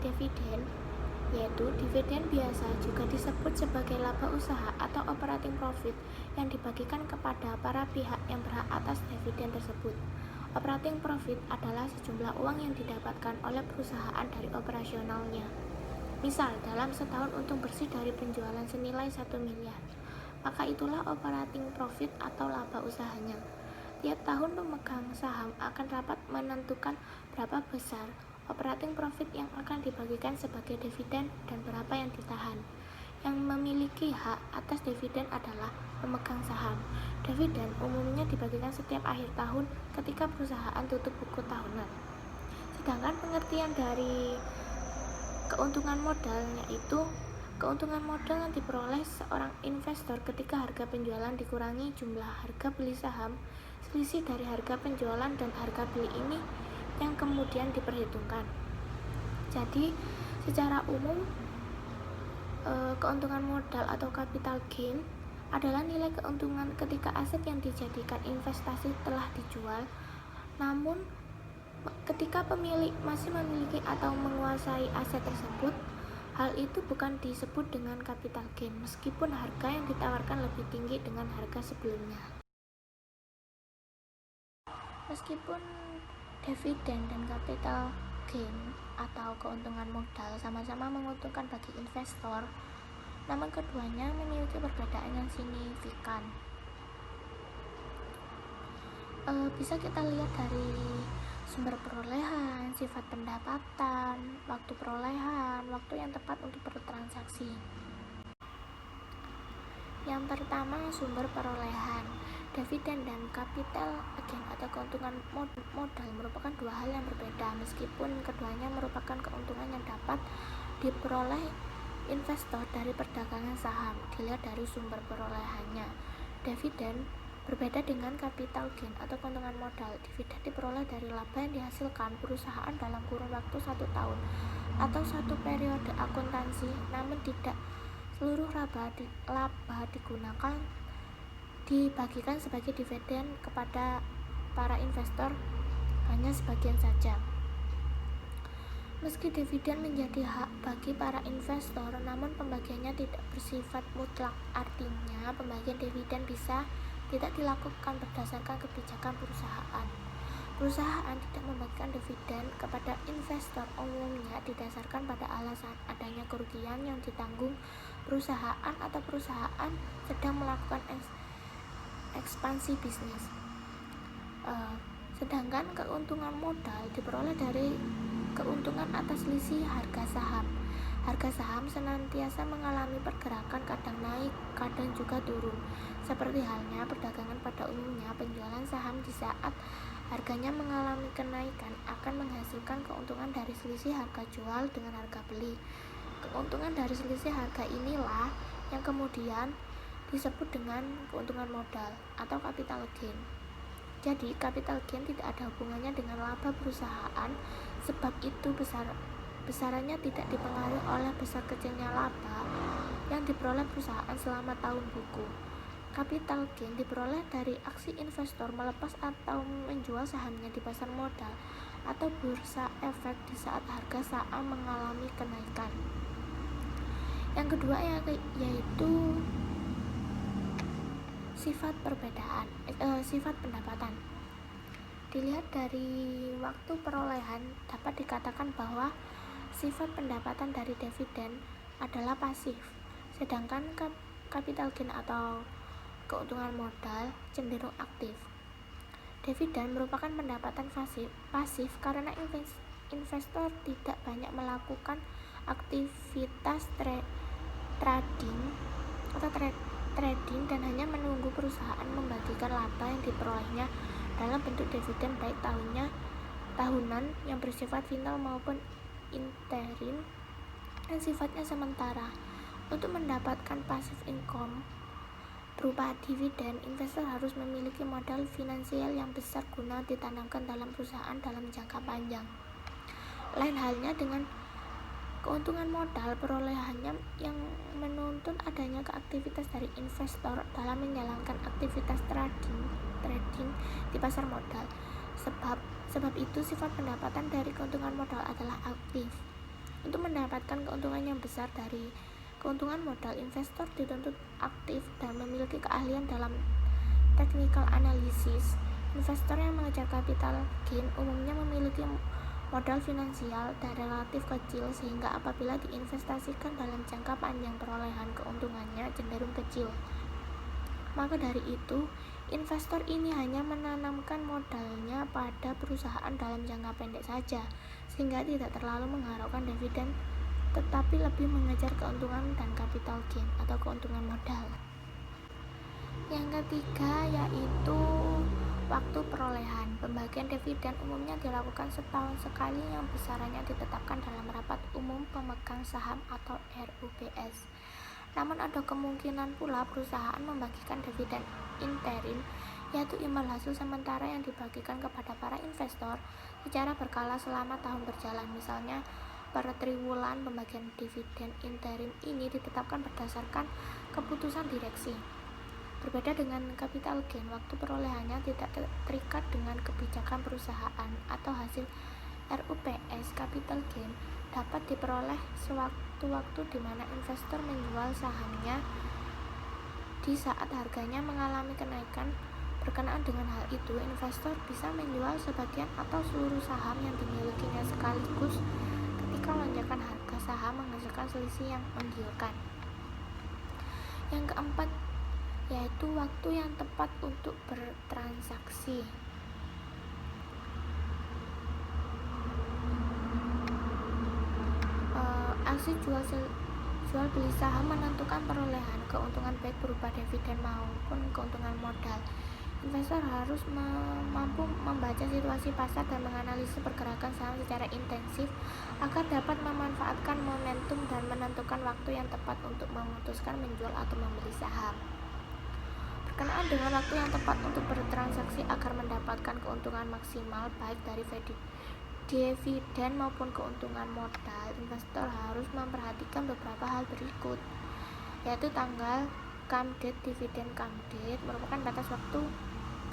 dividen, yaitu dividen biasa juga disebut sebagai laba usaha atau operating profit yang dibagikan kepada para pihak yang berhak atas dividen tersebut. Operating profit adalah sejumlah uang yang didapatkan oleh perusahaan dari operasionalnya. Misal, dalam setahun untung bersih dari penjualan senilai 1 miliar, maka itulah operating profit atau laba usahanya. Tiap tahun pemegang saham akan dapat menentukan berapa besar operating profit yang akan dibagikan sebagai dividen dan berapa yang ditahan. Yang memiliki hak atas dividen adalah pemegang saham. Dividen umumnya dibagikan setiap akhir tahun ketika perusahaan tutup buku tahunan. Sedangkan pengertian dari keuntungan modal yaitu keuntungan modal yang diperoleh seorang investor ketika harga penjualan dikurangi jumlah harga beli saham. Selisih dari harga penjualan dan harga beli ini yang kemudian diperhitungkan. Jadi, secara umum keuntungan modal atau capital gain adalah nilai keuntungan ketika aset yang dijadikan investasi telah dijual, namun ketika pemilik masih memiliki atau menguasai aset tersebut, hal itu bukan disebut dengan capital gain meskipun harga yang ditawarkan lebih tinggi dengan harga sebelumnya. Meskipun dividen dan capital gain atau keuntungan modal sama-sama menguntungkan bagi investor, namun keduanya memiliki perbedaan yang signifikan. Bisa kita lihat dari sumber perolehan, sifat pendapatan, waktu perolehan, waktu yang tepat untuk bertransaksi. Yang pertama, sumber perolehan. Dividen dan capital gain atau keuntungan modal merupakan dua hal yang berbeda, meskipun keduanya merupakan keuntungan yang dapat diperoleh investor dari perdagangan saham dilihat dari sumber perolehannya. Dividen berbeda dengan capital gain atau keuntungan modal. Dividen diperoleh dari laba yang dihasilkan perusahaan dalam kurun waktu 1 tahun atau satu periode akuntansi, namun tidak seluruh laba digunakan dibagikan sebagai dividen kepada para investor, hanya sebagian saja. Meski dividen menjadi hak bagi para investor, namun pembagiannya tidak bersifat mutlak. Artinya, pembagian dividen bisa tidak dilakukan berdasarkan kebijakan perusahaan. Perusahaan tidak membagikan dividen kepada investor umumnya didasarkan pada alasan adanya kerugian yang ditanggung perusahaan atau perusahaan sedang melakukan ekspansi bisnis. Sedangkan keuntungan modal diperoleh dari keuntungan atas selisih harga saham. Harga saham senantiasa mengalami pergerakan, kadang naik, kadang juga turun. Seperti halnya perdagangan pada umumnya, penjualan saham di saat harganya mengalami kenaikan akan menghasilkan keuntungan dari selisih harga jual dengan harga beli. Keuntungan dari selisih harga inilah yang kemudian disebut dengan keuntungan modal atau capital gain. Jadi, capital gain tidak ada hubungannya dengan laba perusahaan, sebab itu besarannya tidak dipengaruhi oleh besar kecilnya laba yang diperoleh perusahaan selama tahun buku. Capital gain diperoleh dari aksi investor melepas atau menjual sahamnya di pasar modal atau bursa efek di saat harga saham mengalami kenaikan. Yang kedua yaitu sifat pendapatan. Dilihat dari waktu perolehan, dapat dikatakan bahwa sifat pendapatan dari dividen adalah pasif, sedangkan capital gain atau keuntungan modal cenderung aktif. Dividen merupakan pendapatan pasif karena investor tidak banyak melakukan aktivitas trading dan hanya menunggu perusahaan membagikan laba yang diperolehnya dalam bentuk dividen, baik tahunan yang bersifat final maupun interim dan sifatnya sementara. Untuk mendapatkan passive income berupa dividen, investor harus memiliki modal finansial yang besar guna ditanamkan dalam perusahaan dalam jangka panjang. Lain halnya dengan keuntungan modal, perolehannya yang menuntut adanya keaktivitas dari investor dalam menjalankan aktivitas trading di pasar modal. Sebab itu sifat pendapatan dari keuntungan modal adalah aktif. Untuk mendapatkan keuntungan yang besar dari keuntungan modal, investor dituntut aktif dan memiliki keahlian dalam technical analysis. Investor yang mengejar capital gain umumnya memiliki modal finansial dan relatif kecil, sehingga apabila diinvestasikan dalam jangka panjang perolehan keuntungannya cenderung kecil. Maka dari itu, investor ini hanya menanamkan modalnya pada perusahaan dalam jangka pendek saja, sehingga tidak terlalu mengharapkan dividen, tetapi lebih mengejar keuntungan dan capital gain atau keuntungan modal. Yang ketiga yaitu waktu perolehan. Pembagian dividen umumnya dilakukan setahun sekali yang besarannya ditetapkan dalam rapat umum pemegang saham atau RUPS. Namun ada kemungkinan pula perusahaan membagikan dividen interim, yaitu imbal hasil sementara yang dibagikan kepada para investor secara berkala selama tahun berjalan. Misalnya, per triwulan pembagian dividen interim ini ditetapkan berdasarkan keputusan direksi. Berbeda dengan capital gain, waktu perolehannya tidak terikat dengan kebijakan perusahaan atau hasil RUPS. Capital gain dapat diperoleh sewaktu-waktu di mana investor menjual sahamnya di saat harganya mengalami kenaikan. Berkenaan dengan hal itu, investor bisa menjual sebagian atau seluruh saham yang dimilikinya sekaligus ketika lonjakan harga saham menghasilkan selisih yang menggiurkan. Yang keempat yaitu waktu yang tepat untuk bertransaksi. Aksi jual beli saham menentukan perolehan keuntungan baik berupa dividen maupun keuntungan modal. Investor harus mampu membaca situasi pasar dan menganalisis pergerakan saham secara intensif agar dapat memanfaatkan momentum dan menentukan waktu yang tepat untuk memutuskan menjual atau membeli saham. Berkenaan dengan waktu yang tepat untuk bertransaksi agar mendapatkan keuntungan maksimal baik dari dividen maupun keuntungan modal, investor harus memperhatikan beberapa hal berikut, yaitu tanggal come date. Dividen come date merupakan batas waktu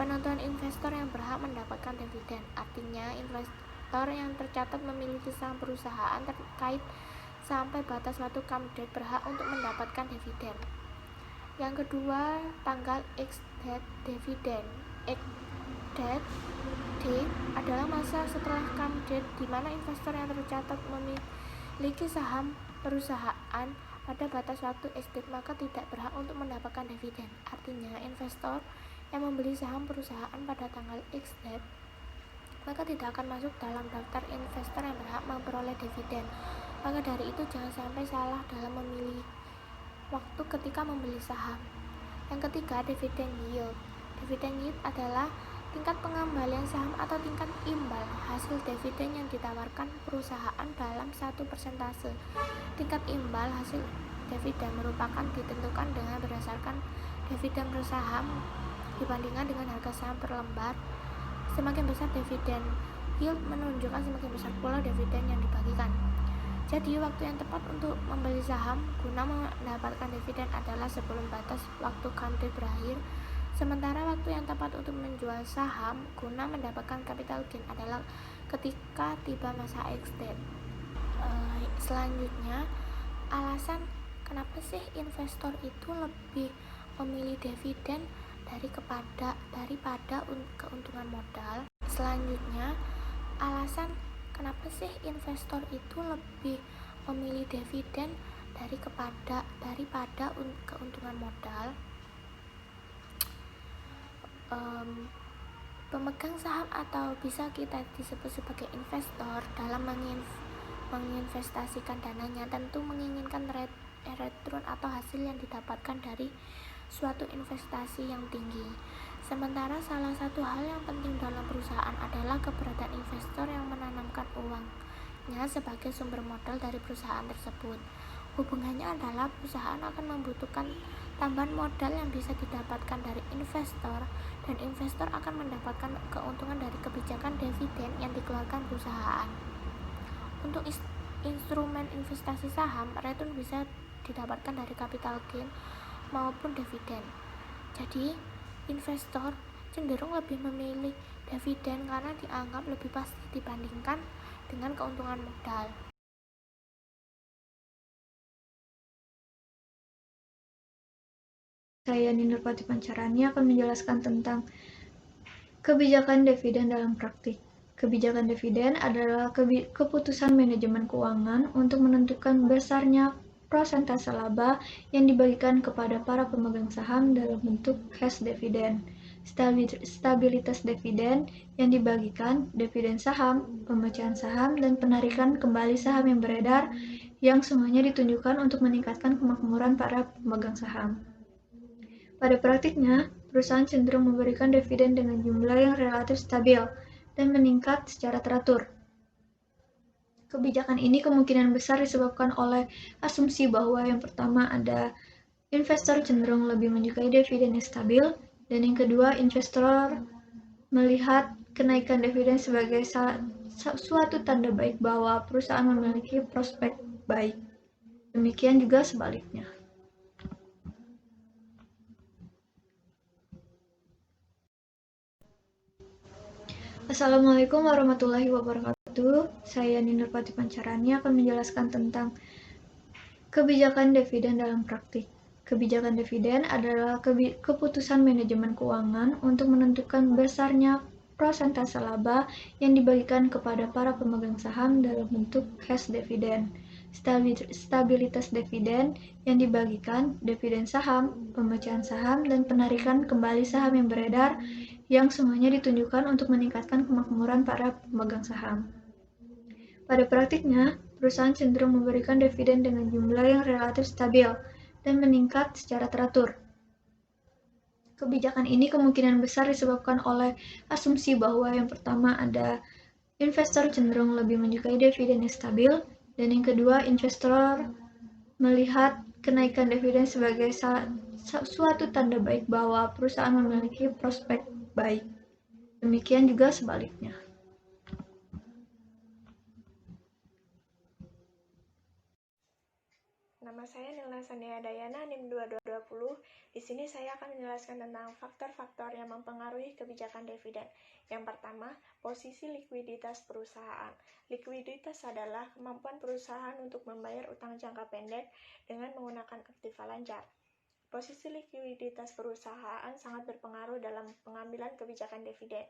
penentuan investor yang berhak mendapatkan dividen. Artinya, investor yang tercatat memiliki saham perusahaan terkait sampai batas waktu come date berhak untuk mendapatkan dividen. Yang kedua, tanggal ex-date dividen. Ex-date adalah masa setelah come date di mana investor yang tercatat memiliki saham perusahaan pada batas waktu ex-date maka tidak berhak untuk mendapatkan dividen. Artinya, investor yang membeli saham perusahaan pada tanggal ex-date maka tidak akan masuk dalam daftar investor yang berhak memperoleh dividen. Maka dari itu, jangan sampai salah dalam memilih waktu ketika membeli saham. Yang ketiga, dividen yield. Dividen yield adalah tingkat pengembalian saham atau tingkat imbal hasil dividen yang ditawarkan perusahaan dalam satu persentase. Tingkat imbal hasil dividen merupakan ditentukan dengan berdasarkan dividen per saham dibandingkan dengan harga saham per lembar. Semakin besar dividen yield menunjukkan semakin besar pula dividen yang dibagikan. Jadi, waktu yang tepat untuk membeli saham guna mendapatkan dividen adalah sebelum batas waktu come date berakhir. Sementara waktu yang tepat untuk menjual saham guna mendapatkan capital gain adalah ketika tiba masa ex-date. Selanjutnya, alasan kenapa sih investor itu lebih memilih dividen daripada keuntungan modal. Selanjutnya, alasan kenapa sih investor itu lebih memilih dividen daripada keuntungan modal. Pemegang saham atau bisa kita disebut sebagai investor dalam menginvestasikan dananya tentu menginginkan return atau hasil yang didapatkan dari suatu investasi yang tinggi. Sementara salah satu hal yang penting dalam perusahaan adalah keberadaan investor yang menanamkan uangnya sebagai sumber modal dari perusahaan tersebut. Hubungannya adalah perusahaan akan membutuhkan tambahan modal yang bisa didapatkan dari investor, dan investor akan mendapatkan keuntungan dari kebijakan dividen yang dikeluarkan perusahaan. Untuk instrumen investasi saham, return bisa didapatkan dari capital gain maupun dividen. Jadi, investor cenderung lebih memilih dividen karena dianggap lebih pasti dibandingkan dengan keuntungan modal. Saya Ninurpati Pancarani akan menjelaskan tentang kebijakan dividen dalam praktik. Kebijakan dividen adalah keputusan manajemen keuangan untuk menentukan besarnya persentase laba yang dibagikan kepada para pemegang saham dalam bentuk cash dividend. Stabilitas dividen yang dibagikan, dividen saham, pemecahan saham, dan penarikan kembali saham yang beredar yang semuanya ditunjukkan untuk meningkatkan kemakmuran para pemegang saham. Pada praktiknya, perusahaan cenderung memberikan dividen dengan jumlah yang relatif stabil dan meningkat secara teratur. Kebijakan ini kemungkinan besar disebabkan oleh asumsi bahwa yang pertama ada investor cenderung lebih menyukai dividen yang stabil, dan yang kedua investor melihat kenaikan dividen sebagai suatu tanda baik bahwa perusahaan memiliki prospek baik. Demikian juga sebaliknya. Assalamualaikum warahmatullahi wabarakatuh. Saya Ninurpati Pancarani akan menjelaskan tentang kebijakan dividen dalam praktik. Kebijakan dividen adalah keputusan manajemen keuangan untuk menentukan besarnya persentase laba yang dibagikan kepada para pemegang saham dalam bentuk cash dividend. Stabilitas dividen yang dibagikan, dividen saham, pemecahan saham, dan penarikan kembali saham yang beredar yang semuanya ditunjukkan untuk meningkatkan kemakmuran para pemegang saham. Pada praktiknya, perusahaan cenderung memberikan dividen dengan jumlah yang relatif stabil dan meningkat secara teratur. Kebijakan ini kemungkinan besar disebabkan oleh asumsi bahwa yang pertama ada investor cenderung lebih menyukai dividen yang stabil, dan yang kedua investor melihat kenaikan dividen sebagai suatu tanda baik bahwa perusahaan memiliki prospek baik. Demikian juga sebaliknya. Nama saya Nilna Sandia Dayana, NIM 2220. Di sini saya akan menjelaskan tentang faktor-faktor yang mempengaruhi kebijakan dividen. Yang pertama, posisi likuiditas perusahaan. Likuiditas adalah kemampuan perusahaan untuk membayar utang jangka pendek dengan menggunakan aktiva lancar. Posisi likuiditas perusahaan sangat berpengaruh dalam pengambilan kebijakan dividen.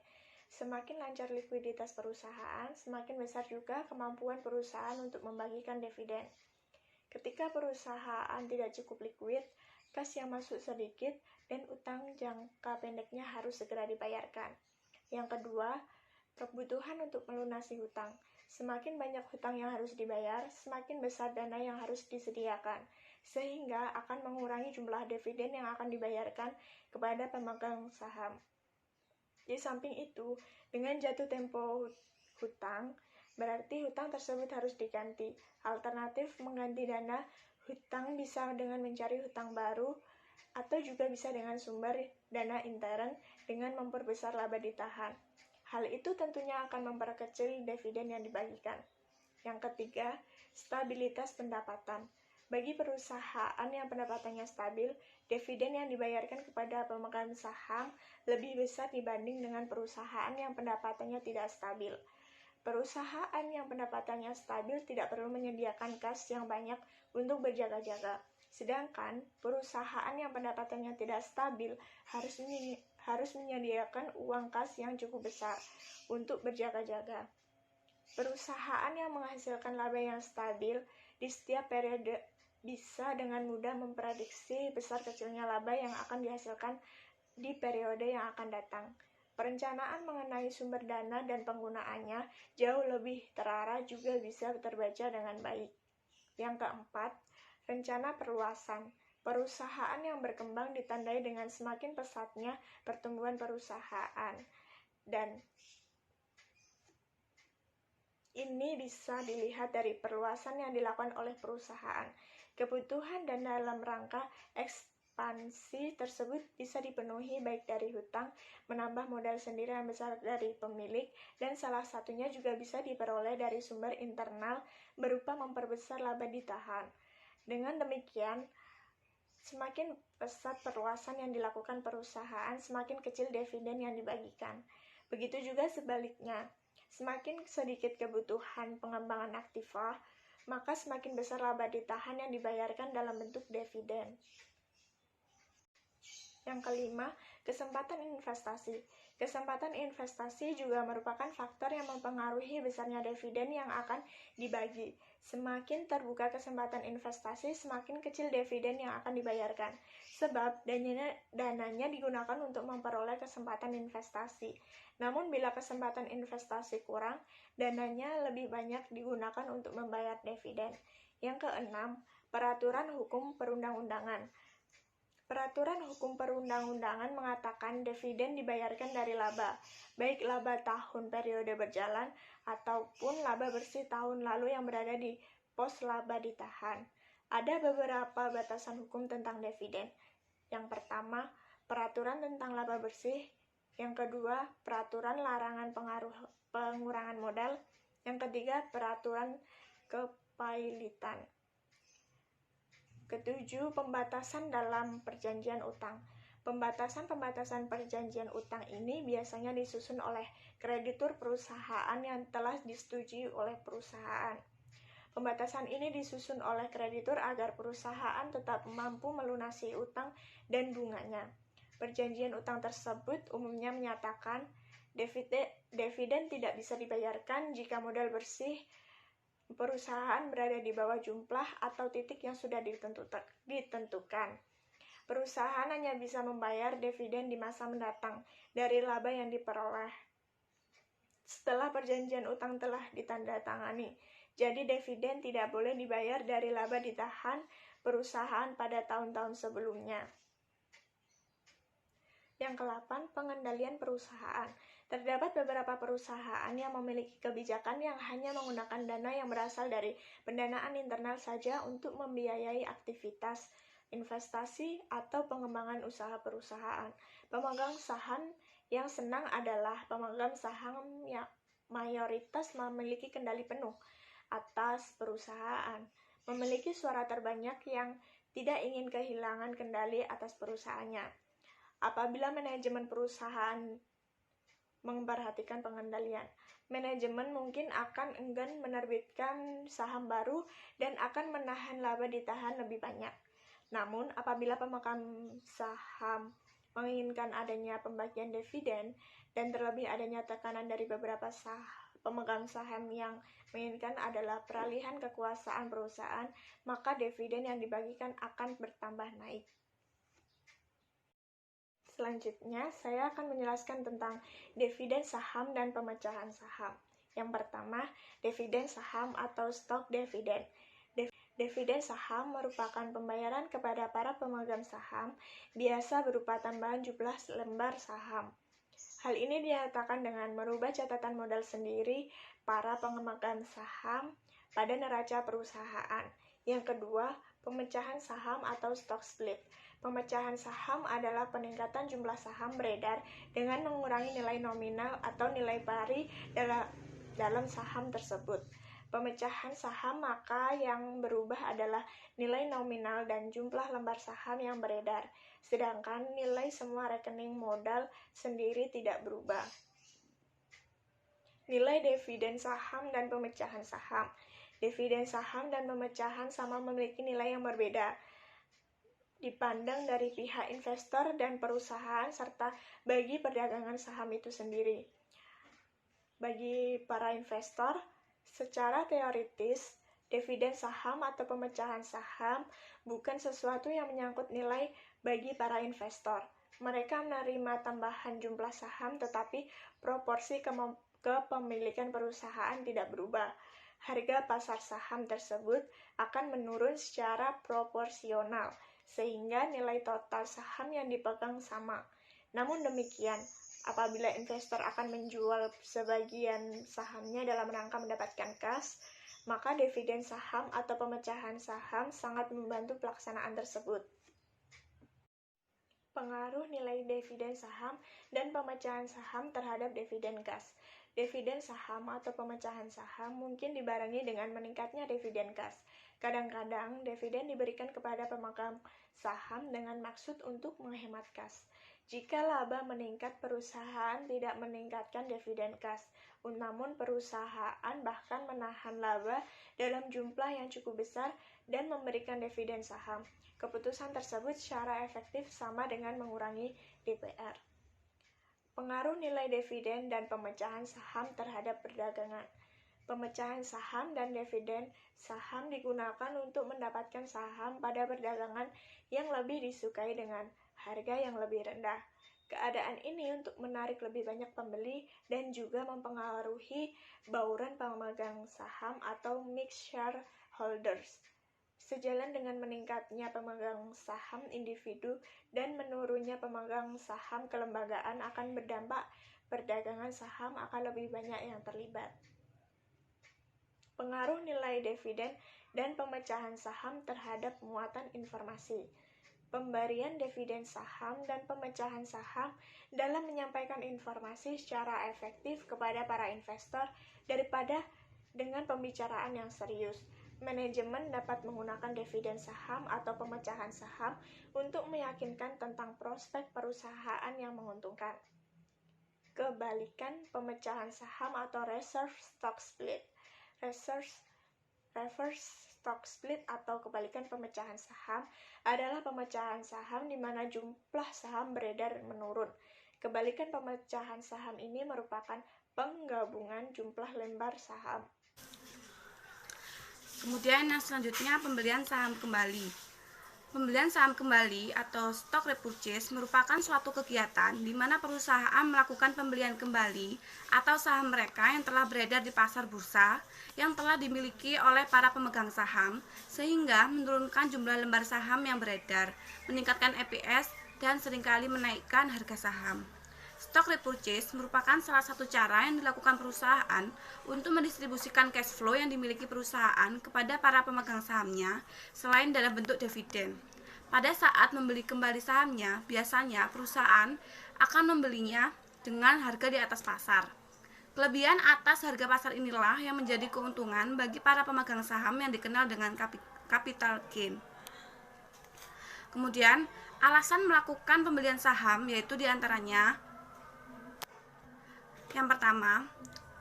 Semakin lancar likuiditas perusahaan, semakin besar juga kemampuan perusahaan untuk membagikan dividen. Ketika perusahaan tidak cukup likuid, kas yang masuk sedikit, dan utang jangka pendeknya harus segera dibayarkan. Yang kedua, kebutuhan untuk melunasi hutang. Semakin banyak hutang yang harus dibayar, semakin besar dana yang harus disediakan, sehingga akan mengurangi jumlah dividen yang akan dibayarkan kepada pemegang saham. Di samping itu, dengan jatuh tempo hutang, berarti hutang tersebut harus diganti. Alternatif mengganti dana hutang bisa dengan mencari hutang baru, atau juga bisa dengan sumber dana intern dengan memperbesar laba ditahan. Hal itu tentunya akan memperkecil dividen yang dibagikan. Yang ketiga, stabilitas pendapatan. Bagi perusahaan yang pendapatannya stabil, dividen yang dibayarkan kepada pemegang saham lebih besar dibanding dengan perusahaan yang pendapatannya tidak stabil. Perusahaan yang pendapatannya stabil tidak perlu menyediakan kas yang banyak untuk berjaga-jaga. Sedangkan perusahaan yang pendapatannya tidak stabil harus menyediakan uang kas yang cukup besar untuk berjaga-jaga. Perusahaan yang menghasilkan laba yang stabil di setiap periode bisa dengan mudah memprediksi besar kecilnya laba yang akan dihasilkan di periode yang akan datang. Perencanaan mengenai sumber dana dan penggunaannya jauh lebih terarah juga bisa terbaca dengan baik. Yang keempat, rencana perluasan. Perusahaan yang berkembang ditandai dengan semakin pesatnya pertumbuhan perusahaan, dan ini bisa dilihat dari perluasan yang dilakukan oleh perusahaan. Kebutuhan dan dalam rangka ekspansi tersebut bisa dipenuhi baik dari hutang, menambah modal sendiri yang besar dari pemilik, dan salah satunya juga bisa diperoleh dari sumber internal berupa memperbesar laba ditahan. Dengan demikian, semakin pesat perluasan yang dilakukan perusahaan, semakin kecil dividen yang dibagikan. Begitu juga sebaliknya. Semakin sedikit kebutuhan pengembangan aktiva, maka semakin besar laba ditahan yang dibayarkan dalam bentuk dividen. Yang kelima, kesempatan investasi. Kesempatan investasi juga merupakan faktor yang mempengaruhi besarnya dividen yang akan dibagi. Semakin terbuka kesempatan investasi, semakin kecil dividen yang akan dibayarkan. Sebab dananya digunakan untuk memperoleh kesempatan investasi. Namun bila kesempatan investasi kurang, dananya lebih banyak digunakan untuk membayar dividen. Yang keenam, peraturan hukum perundang-undangan. Peraturan hukum perundang-undangan mengatakan dividen dibayarkan dari laba, baik laba tahun periode berjalan ataupun laba bersih tahun lalu yang berada di pos laba ditahan. Ada beberapa batasan hukum tentang dividen. Yang pertama, peraturan tentang laba bersih. Yang kedua, peraturan larangan pengurangan modal. Yang ketiga, peraturan kepailitan. Ketujuh, pembatasan dalam perjanjian utang. Pembatasan perjanjian utang ini biasanya disusun oleh kreditur perusahaan yang telah disetujui oleh perusahaan. Pembatasan ini disusun oleh kreditur agar perusahaan tetap mampu melunasi utang dan bunganya. Perjanjian utang tersebut umumnya menyatakan dividen tidak bisa dibayarkan jika modal bersih perusahaan berada di bawah jumlah atau titik yang sudah ditentukan. Perusahaan hanya bisa membayar dividen di masa mendatang dari laba yang diperoleh setelah perjanjian utang telah ditandatangani. Jadi dividen tidak boleh dibayar dari laba ditahan perusahaan pada tahun-tahun sebelumnya. Yang ke-8, pengendalian perusahaan. Terdapat beberapa perusahaan yang memiliki kebijakan yang hanya menggunakan dana yang berasal dari pendanaan internal saja untuk membiayai aktivitas, investasi, atau pengembangan usaha perusahaan. Pemegang saham yang senang adalah pemegang saham yang mayoritas memiliki kendali penuh atas perusahaan, memiliki suara terbanyak yang tidak ingin kehilangan kendali atas perusahaannya. Apabila manajemen perusahaan memperhatikan pengendalian, manajemen mungkin akan enggan menerbitkan saham baru dan akan menahan laba ditahan lebih banyak. Namun, apabila pemegang saham menginginkan adanya pembagian dividen dan terlebih adanya tekanan dari beberapa pemegang saham yang menginginkan adalah peralihan kekuasaan perusahaan, maka dividen yang dibagikan akan bertambah naik. Selanjutnya, saya akan menjelaskan tentang dividen saham dan pemecahan saham. Yang pertama, dividen saham atau stock dividen. Dividen saham merupakan pembayaran kepada para pemegang saham, biasa berupa tambahan jumlah lembar saham. Hal ini dinyatakan dengan merubah catatan modal sendiri para pemegang saham pada neraca perusahaan. Yang kedua, pemecahan saham atau stock split. Pemecahan saham adalah peningkatan jumlah saham beredar dengan mengurangi nilai nominal atau nilai pari dalam saham tersebut. Pemecahan saham maka yang berubah adalah nilai nominal dan jumlah lembar saham yang beredar, sedangkan nilai semua rekening modal sendiri tidak berubah. Nilai dividen saham dan pemecahan saham. Dividen saham dan pemecahan sama memiliki nilai yang berbeda dipandang dari pihak investor dan perusahaan serta bagi perdagangan saham itu sendiri. Bagi para investor, secara teoritis, dividen saham atau pemecahan saham bukan sesuatu yang menyangkut nilai bagi para investor. Mereka menerima tambahan jumlah saham tetapi proporsi kepemilikan perusahaan tidak berubah. Harga pasar saham tersebut akan menurun secara proporsional, sehingga nilai total saham yang dipegang sama. Namun demikian, apabila investor akan menjual sebagian sahamnya dalam rangka mendapatkan kas, maka dividen saham atau pemecahan saham sangat membantu pelaksanaan tersebut. Pengaruh nilai dividen saham dan pemecahan saham terhadap dividen kas. Dividen saham atau pemecahan saham mungkin dibarengi dengan meningkatnya dividen kas. Kadang-kadang dividen diberikan kepada pemegang saham dengan maksud untuk menghemat kas. Jika laba meningkat, perusahaan tidak meningkatkan dividen kas, namun perusahaan bahkan menahan laba dalam jumlah yang cukup besar dan memberikan dividen saham. Keputusan tersebut secara efektif sama dengan mengurangi DPR. Pengaruh nilai dividen dan pemecahan saham terhadap perdagangan. Pemecahan saham dan dividen saham digunakan untuk mendapatkan saham pada perdagangan yang lebih disukai dengan harga yang lebih rendah. Keadaan ini untuk menarik lebih banyak pembeli dan juga mempengaruhi bauran pemegang saham atau mixed shareholders. Sejalan dengan meningkatnya pemegang saham individu dan menurunnya pemegang saham kelembagaan akan berdampak perdagangan saham akan lebih banyak yang terlibat. Pengaruh nilai dividen dan pemecahan saham terhadap muatan informasi. Pemberian dividen saham dan pemecahan saham dalam menyampaikan informasi secara efektif kepada para investor daripada dengan pembicaraan yang serius. Manajemen dapat menggunakan dividen saham atau pemecahan saham untuk meyakinkan tentang prospek perusahaan yang menguntungkan. Kebalikan pemecahan saham atau reverse stock split. Reverse stock split atau kebalikan pemecahan saham adalah pemecahan saham di mana jumlah saham beredar menurun. Kebalikan pemecahan saham ini merupakan penggabungan jumlah lembar saham. Kemudian yang selanjutnya pembelian saham kembali. Pembelian saham kembali atau stock repurchase merupakan suatu kegiatan di mana perusahaan melakukan pembelian kembali atau saham mereka yang telah beredar di pasar bursa yang telah dimiliki oleh para pemegang saham sehingga menurunkan jumlah lembar saham yang beredar, meningkatkan EPS, dan seringkali menaikkan harga saham. Stock repurchase merupakan salah satu cara yang dilakukan perusahaan untuk mendistribusikan cash flow yang dimiliki perusahaan kepada para pemegang sahamnya selain dalam bentuk dividen. Pada saat membeli kembali sahamnya, biasanya perusahaan akan membelinya dengan harga di atas pasar. Kelebihan atas harga pasar inilah yang menjadi keuntungan bagi para pemegang saham yang dikenal dengan capital gain. Kemudian, alasan melakukan pembelian saham yaitu diantaranya: yang pertama,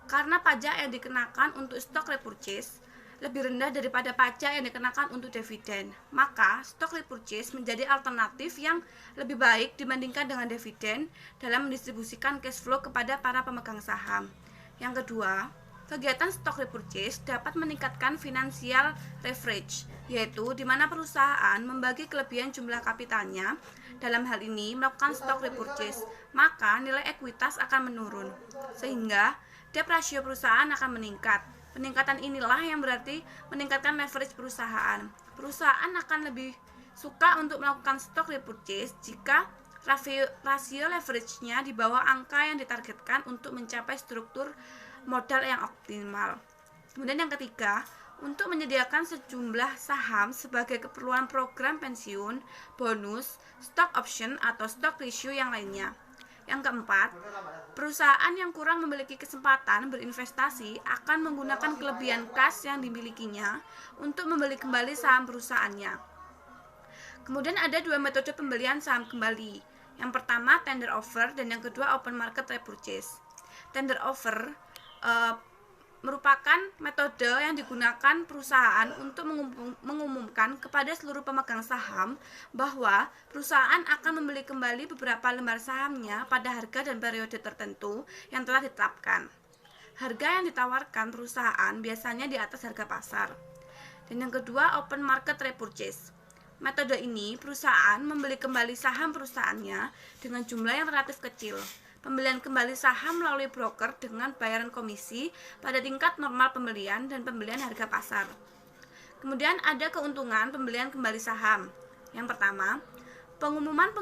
karena pajak yang dikenakan untuk stock repurchase lebih rendah daripada pajak yang dikenakan untuk dividen, maka stock repurchase menjadi alternatif yang lebih baik dibandingkan dengan dividen dalam mendistribusikan cash flow kepada para pemegang saham. Yang kedua, kegiatan stock repurchase dapat meningkatkan financial leverage, yaitu di mana perusahaan membagi kelebihan jumlah kapitalnya. Dalam hal ini, melakukan stock repurchase, maka nilai ekuitas akan menurun, sehingga debt ratio perusahaan akan meningkat. Peningkatan inilah yang berarti meningkatkan leverage perusahaan. Perusahaan akan lebih suka untuk melakukan stock repurchase jika rasio leverage-nya di bawah angka yang ditargetkan untuk mencapai struktur modal yang optimal. Kemudian yang ketiga, untuk menyediakan sejumlah saham sebagai keperluan program pensiun, bonus, stock option, atau stock ratio yang lainnya. Yang keempat, perusahaan yang kurang memiliki kesempatan berinvestasi akan menggunakan kelebihan kas yang dimilikinya untuk membeli kembali saham perusahaannya. Kemudian ada dua metode pembelian saham kembali. Yang pertama tender offer dan yang kedua open market repurchase. Tender offer merupakan metode yang digunakan perusahaan untuk mengumumkan kepada seluruh pemegang saham bahwa perusahaan akan membeli kembali beberapa lembar sahamnya pada harga dan periode tertentu yang telah ditetapkan. Harga yang ditawarkan perusahaan biasanya di atas harga pasar. Dan yang kedua, open market repurchase. Metode ini perusahaan membeli kembali saham perusahaannya dengan jumlah yang relatif kecil. Pembelian kembali saham melalui broker dengan bayaran komisi pada tingkat normal pembelian dan pembelian harga pasar. Kemudian ada keuntungan pembelian kembali saham. Yang pertama, pengumuman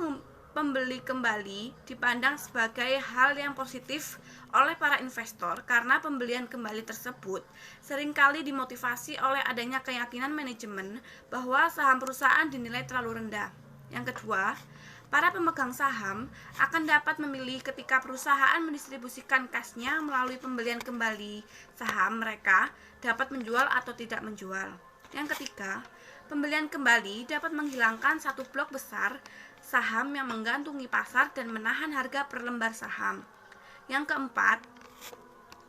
pembeli kembali dipandang sebagai hal yang positif oleh para investor karena pembelian kembali tersebut seringkali dimotivasi oleh adanya keyakinan manajemen bahwa saham perusahaan dinilai terlalu rendah. Yang kedua, para pemegang saham akan dapat memilih ketika perusahaan mendistribusikan kasnya melalui pembelian kembali saham mereka dapat menjual atau tidak menjual. Yang ketiga, pembelian kembali dapat menghilangkan satu blok besar saham yang menggantungi pasar dan menahan harga per lembar saham. Yang keempat,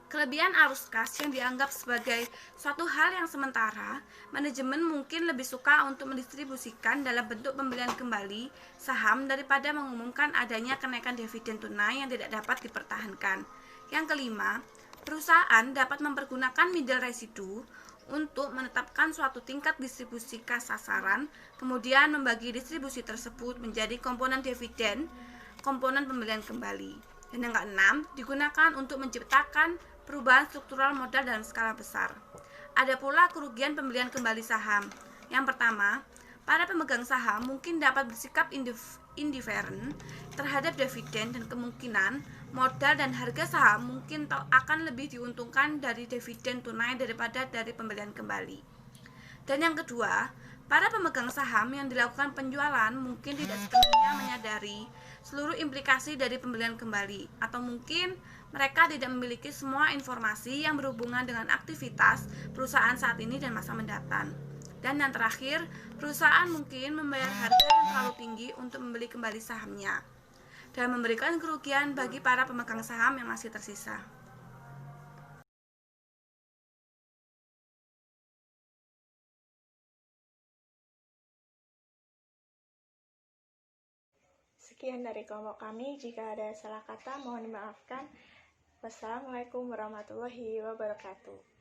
kelebihan arus kas yang dianggap sebagai suatu hal yang sementara. Manajemen mungkin lebih suka untuk mendistribusikan dalam bentuk pembelian kembali saham daripada mengumumkan adanya kenaikan dividen tunai yang tidak dapat dipertahankan. Yang kelima, perusahaan dapat mempergunakan middle residu untuk menetapkan suatu tingkat distribusi kas sasaran, kemudian membagi distribusi tersebut menjadi komponen dividen, komponen pembelian kembali. Dan yang keenam, digunakan untuk menciptakan perubahan struktural modal dalam skala besar. Ada pula kerugian pembelian kembali saham. Yang pertama, para pemegang saham mungkin dapat bersikap indiferen terhadap dividen dan kemungkinan modal dan harga saham mungkin akan lebih diuntungkan dari dividen tunai daripada dari pembelian kembali. Dan yang kedua, para pemegang saham yang dilakukan penjualan mungkin tidak sepenuhnya menyadari seluruh implikasi dari pembelian kembali, atau mungkin mereka tidak memiliki semua informasi yang berhubungan dengan aktivitas perusahaan saat ini dan masa mendatang. Dan yang terakhir, perusahaan mungkin membayar harga yang terlalu tinggi untuk membeli kembali sahamnya dan memberikan kerugian bagi para pemegang saham yang masih tersisa. Sekian dari kelompok kami. Jika ada salah kata, mohon dimaafkan. Wassalamualaikum warahmatullahi wabarakatuh.